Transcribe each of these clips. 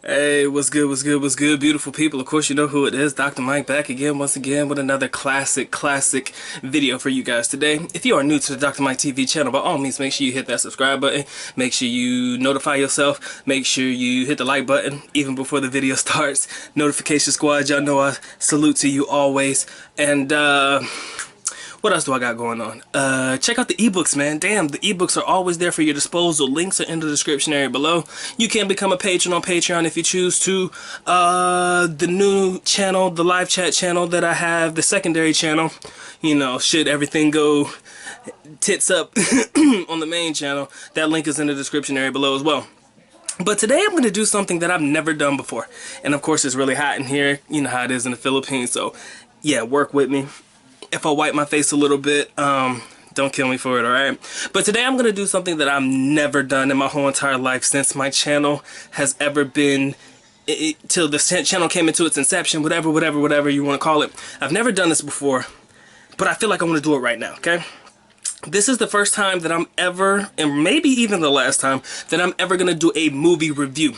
Hey, what's good, beautiful people? Of course, you know who it is. Dr. Mike back again, once again, with another classic video for you guys today. If you are new to the Dr. Mike TV channel, by all means, make sure you hit that subscribe button. Make sure you notify yourself. Make sure you hit the like button even before the video starts. Notification squad, y'all know I salute to you always. And, what else do I got going on? Check out the ebooks, man. Damn, the ebooks are always there for your disposal. Links are in the description area below. You can become a patron on Patreon if you choose to. The new channel, the live chat channel that I have, the secondary channel, you know, should everything go tits up on the main channel, that link is in the description area below as well. But today I'm going to do something that I've never done before. And of course, it's really hot in here. You know how it is in the Philippines. So, yeah, work with me. If I wipe my face a little bit, don't kill me for it, alright? But today I'm going to do something that I've never done in my whole entire life since my channel has ever been, till the channel came into its inception, whatever you want to call it. I've never done this before, but I feel like I want to do it right now, okay? This is the first time that I'm ever, and maybe even the last time, that I'm ever going to do a movie review.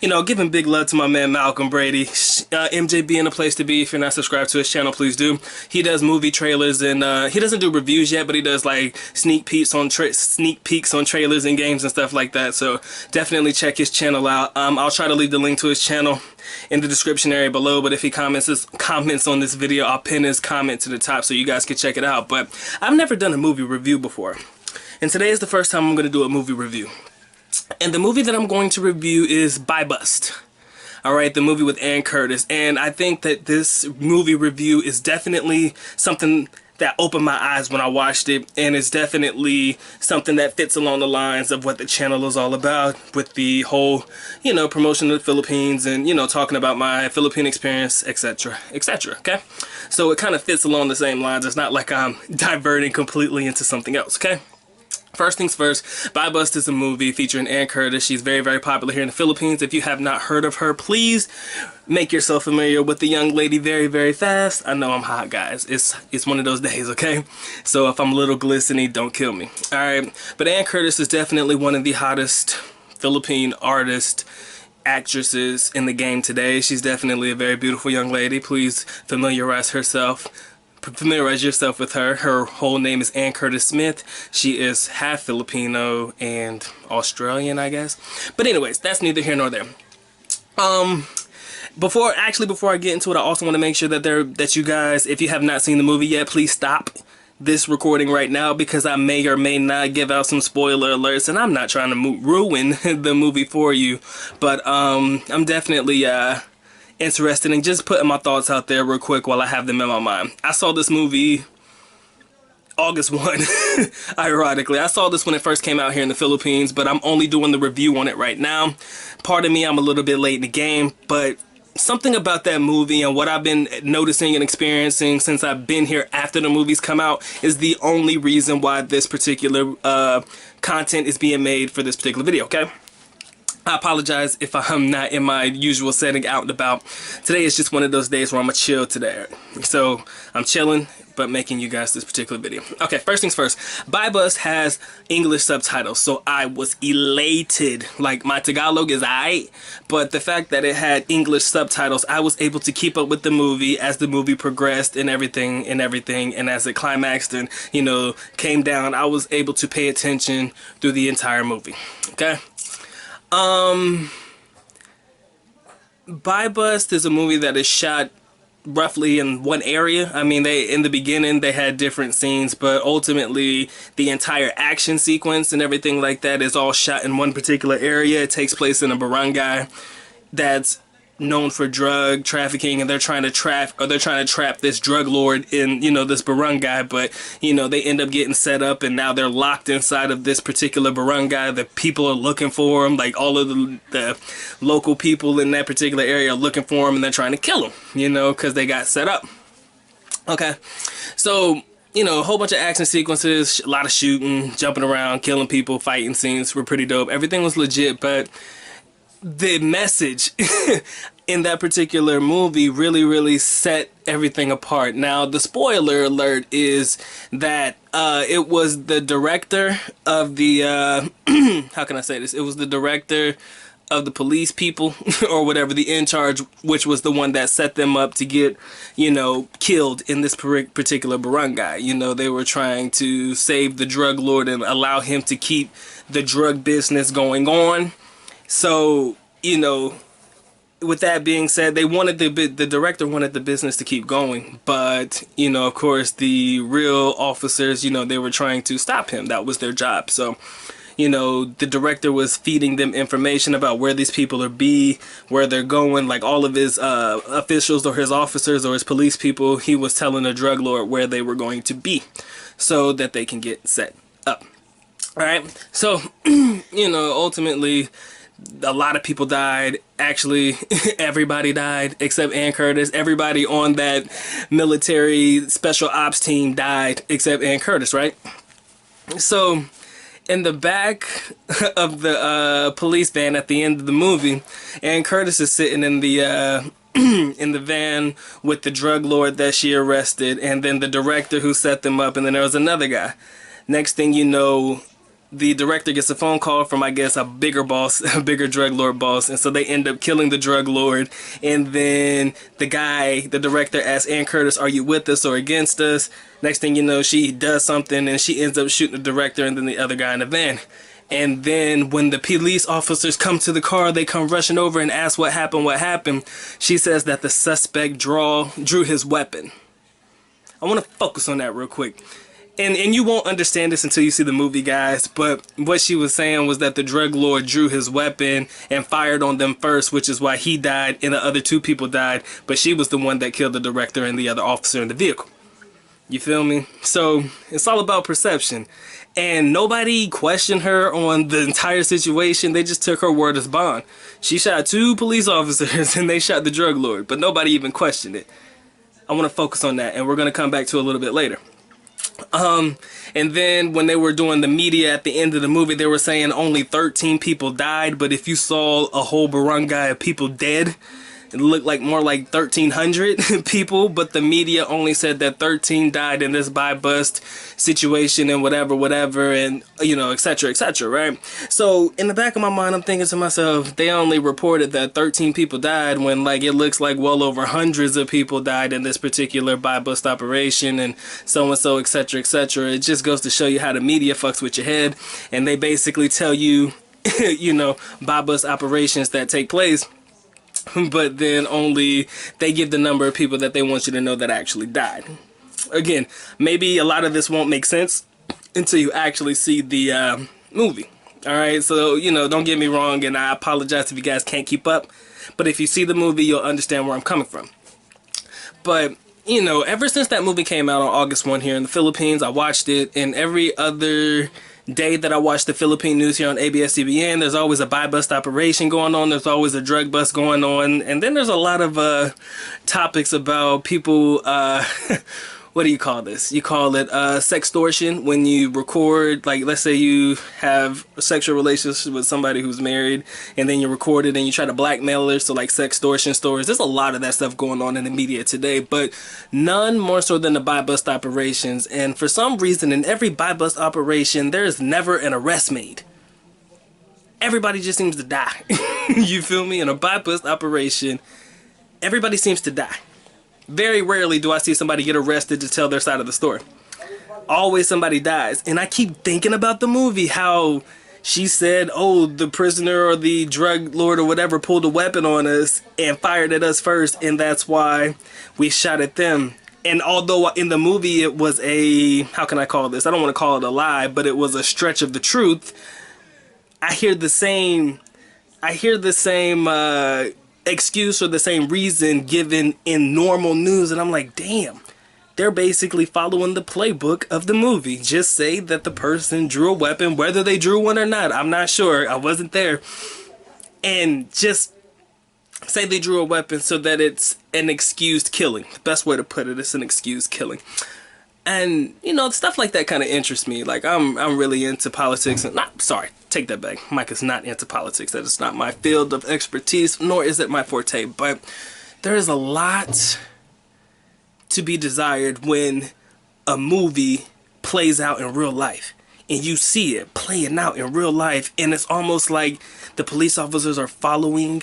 You know, giving big love to my man Malcolm Brady. MJ being a place to be. If you're not subscribed to his channel, please do. He does movie trailers, and he doesn't do reviews yet, but he does like sneak peeks on trailers and games and stuff like that. So definitely check his channel out. I'll try to leave the link to his channel in the description area below, but if he comments on this video, I'll pin his comment to the top so you guys can check it out. But I've never done a movie review before, and today is the first time I'm going to do a movie review. And the movie that I'm going to review is Babbles. Alright, the movie with Ann Curtis. And I think that this movie review is definitely something that opened my eyes when I watched it. And it's definitely something that fits along the lines of what the channel is all about. With the whole, you know, promotion of the Philippines and, you know, talking about my Philippine experience, etc. etc. Okay? So it kind of fits along the same lines. It's not like I'm diverting completely into something else, okay? First things first, Babbles is a movie featuring Ann Curtis. She's very popular here in the Philippines. If you have not heard of her, please make yourself familiar with the young lady very fast. I know I'm hot, guys. It's one of those days, okay? So if I'm a little glistening, don't kill me. Alright, but Ann Curtis is definitely one of the hottest Philippine artists, actresses in the game today. She's definitely a very beautiful young lady. Please familiarize yourself with her. Her whole name is Ann Curtis Smith. She is half Filipino and Australian, I guess. But anyways, that's neither here nor there. Before I get into it, I also want to make sure that you guys, if you have not seen the movie yet, please stop this recording right now, because I may or may not give out some spoiler alerts, and I'm not trying to ruin the movie for you, but I'm definitely interested in just putting my thoughts out there real quick while I have them in my mind. I saw this movie August 1, ironically. I saw this when it first came out here in the Philippines, but I'm only doing the review on it right now. Part of me, I'm a little bit late in the game, but something about that movie and what I've been noticing and experiencing since I've been here after the movies come out is the only reason why this particular content is being made for this particular video, okay? I apologize if I'm not in my usual setting out and about. Today is just one of those days where I'm a chill today. So I'm chilling, but making you guys this particular video. Okay, first things first. Babbles has English subtitles, so I was elated. Like, my Tagalog is aight, but the fact that it had English subtitles, I was able to keep up with the movie as the movie progressed and everything, and as it climaxed and, you know, came down, I was able to pay attention through the entire movie. Okay? Babbles is a movie that is shot roughly in one area. I mean, in the beginning they had different scenes, but ultimately the entire action sequence and everything like that is all shot in one particular area. It takes place in a barangay that's known for drug trafficking, and they're trying to trap this drug lord in, you know, this barangay, but, you know, they end up getting set up, and now they're locked inside of this particular barangay. The people are looking for them, like all of the local people in that particular area are looking for them, and they're trying to kill them, you know, because they got set up. Okay, so, you know, a whole bunch of action sequences, a lot of shooting, jumping around, killing people, fighting scenes were pretty dope. Everything was legit, but the message in that particular movie really set everything apart. Now, the spoiler alert is that it was the director of the how can I say this? It was the director of the police people or whatever, the in charge, which was the one that set them up to get, you know, killed in this particular barangay. You know, they were trying to save the drug lord and allow him to keep the drug business going on. So, you know, with that being said, they wanted the director wanted the business to keep going, but, you know, of course, the real officers, you know, they were trying to stop him. That was their job. So, you know, the director was feeding them information about where these people are where they're going, like all of his officials or his officers or his police people. He was telling the drug lord where they were going to be so that they can get set up. All right. So, you know, ultimately, a lot of people died. Actually, everybody died except Ann Curtis. Everybody on that military special ops team died except Ann Curtis, right? So, in the back of the police van at the end of the movie, Ann Curtis is sitting in the in the van with the drug lord that she arrested, and then the director who set them up, and then there was another guy. Next thing you know, the director gets a phone call from, I guess, a bigger boss, a bigger drug lord boss, and so they end up killing the drug lord. And then the director asks Ann Curtis, "Are you with us or against us?" Next thing you know, she does something and she ends up shooting the director and then the other guy in the van. And then when the police officers come to the car, they come rushing over and ask what happened. She says that the suspect drew his weapon. I want to focus on that real quick. And you won't understand this until you see the movie, guys, but what she was saying was that the drug lord drew his weapon and fired on them first, which is why he died and the other two people died, but she was the one that killed the director and the other officer in the vehicle. You feel me? So it's all about perception. And nobody questioned her on the entire situation. They just took her word as bond. She shot 2 police officers and they shot the drug lord, but nobody even questioned it. I want to focus on that, and we're going to come back to it a little bit later. And then when they were doing the media at the end of the movie, they were saying only 13 people died, but if you saw a whole barangay of people dead, it looked like more like 1,300 people, but the media only said that 13 died in this buy-bust situation and whatever, and, you know, etc., right? So in the back of my mind, I'm thinking to myself, they only reported that 13 people died when, like, it looks like well over hundreds of people died in this particular buy-bust operation and so, etc., etc. It just goes to show you how the media fucks with your head, and they basically tell you, you know, buy-bust operations that take place, but then only they give the number of people that they want you to know that actually died. Again, maybe a lot of this won't make sense until you actually see the movie. Alright, so, you know, don't get me wrong, and I apologize if you guys can't keep up, but if you see the movie, you'll understand where I'm coming from. But, you know, ever since that movie came out on August 1 here in the Philippines, I watched it, and every other day that I watch the Philippine news here on ABS-CBN, there's always a buy-bust operation going on, there's always a drug bust going on, and then there's a lot of topics about people, what do you call this? You call it sextortion, when you record, like, let's say you have sexual relations with somebody who's married, and then you record it and you try to blackmail her, so like sextortion stories. There's a lot of that stuff going on in the media today, but none more so than the buy-bust operations. And for some reason, in every buy-bust operation, there's never an arrest made. Everybody just seems to die. You feel me? In a buy-bust operation, everybody seems to die. Very rarely do I see somebody get arrested to tell their side of the story. Always somebody dies. And I keep thinking about the movie, how she said, oh, the prisoner or the drug lord or whatever pulled a weapon on us and fired at us first, and that's why we shot at them. And although in the movie it was a, how can I call this? I don't want to call it a lie, but it was a stretch of the truth. I hear the same excuse or the same reason given in normal news, and I'm like, damn, they're basically following the playbook of the movie. Just say that the person drew a weapon, whether they drew one or not, I'm not sure, I wasn't there, and just say they drew a weapon so that it's an excused killing. The best way to put it is an excused killing. And you know, stuff like that kind of interests me. Like I'm really into politics, and not sorry, take that back. Mike is not into politics. That is not my field of expertise, nor is it my forte. But there is a lot to be desired when a movie plays out in real life and you see it playing out in real life, and it's almost like the police officers are following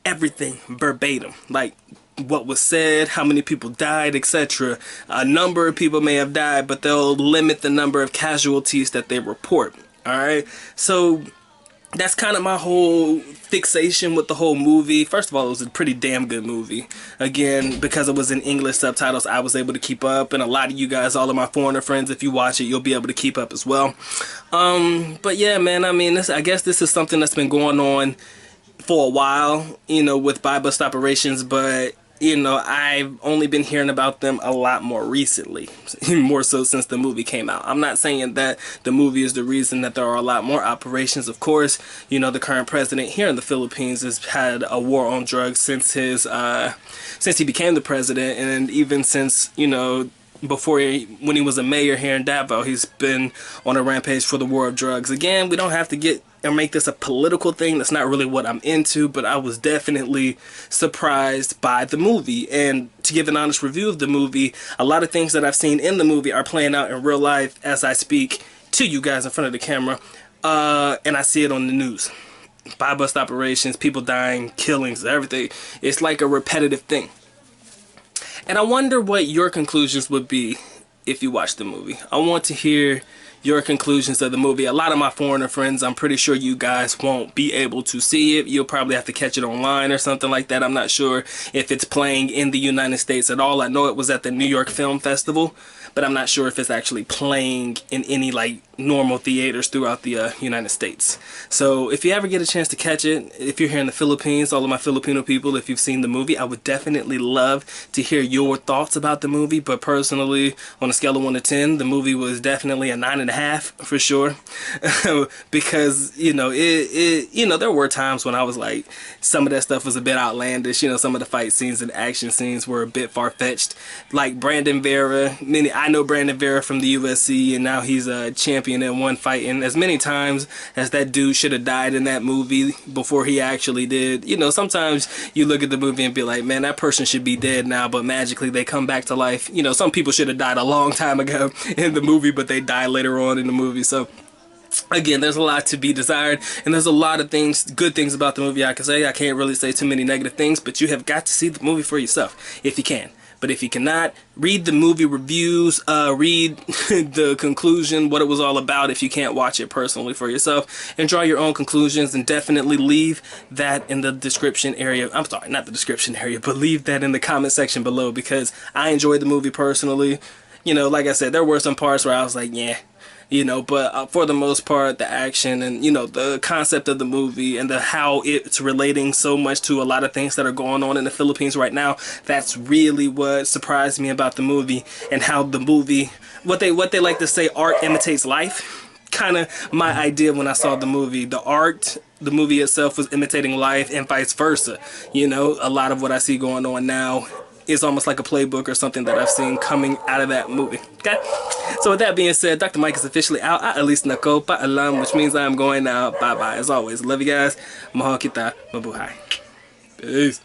everything verbatim, like what was said, how many people died, etc. A number of people may have died, but they'll limit the number of casualties that they report. All right, so that's kind of my whole fixation with the whole movie. First of all, it was a pretty damn good movie. Again, because it was in English subtitles, I was able to keep up, and a lot of you guys, all of my foreigner friends, if you watch it, you'll be able to keep up as well. But yeah, man, I mean, I guess this is something that's been going on for a while, you know, with buy bust operations, but you know, I've only been hearing about them a lot more recently, more so since the movie came out. I'm not saying that the movie is the reason that there are a lot more operations. Of course, you know, the current president here in the Philippines has had a war on drugs since he became the president, and even since, you know, when he was a mayor here in Davao, he's been on a rampage for the war of drugs. Again, we don't have to get and make this a political thing. That's not really what I'm into, but I was definitely surprised by the movie. And to give an honest review of the movie, a lot of things that I've seen in the movie are playing out in real life as I speak to you guys in front of the camera, and I see it on the news. Buy bust operations, people dying, killings, everything. It's like a repetitive thing. And I wonder what your conclusions would be if you watch the movie. I want to hear your conclusions of the movie. A lot of my foreigner friends, I'm pretty sure you guys won't be able to see it. You'll probably have to catch it online or something like that. I'm not sure if it's playing in the United States at all. I know it was at the New York Film Festival, but I'm not sure if it's actually playing in any like normal theaters throughout the United States. So if you ever get a chance to catch it, if you're here in the Philippines, all of my Filipino people, if you've seen the movie, I would definitely love to hear your thoughts about the movie. But personally, on a scale of 1 to 10, the movie was definitely a 9.5 for sure. Because you know, you know, there were times when I was like, some of that stuff was a bit outlandish. You know, some of the fight scenes and action scenes were a bit far-fetched. Like Vera, I know Brandon Vera from the USC, and now he's a champion in one fight, and as many times as that dude should have died in that movie before he actually did, you know, sometimes you look at the movie and be like, man, that person should be dead now, but magically they come back to life. You know, some people should have died a long time ago in the movie, but they die later on in the movie. So again, there's a lot to be desired, and there's a lot of things, good things about the movie I can say. I can't really say too many negative things, but you have got to see the movie for yourself if you can. But if you cannot, read the movie reviews, read the conclusion, what it was all about if you can't watch it personally for yourself, and draw your own conclusions, and definitely leave that in the description area. I'm sorry, not the description area, but leave that in the comment section below, because I enjoyed the movie personally. You know, like I said, there were some parts where I was like, yeah. You know, but for the most part, the action and, you know, the concept of the movie and how it's relating so much to a lot of things that are going on in the Philippines right now, that's really what surprised me about the movie, and how the movie, what they like to say, art imitates life. Kind of my idea when I saw the movie. The movie itself was imitating life, and vice versa. You know, a lot of what I see going on now is almost like a playbook or something that I've seen coming out of that movie. Okay? So with that being said, Dr. Mike is officially out. Aalis na ko, paalam, which means I'm going out. Bye-bye. As always, love you guys. Mahal kita. Mabuhay. Peace.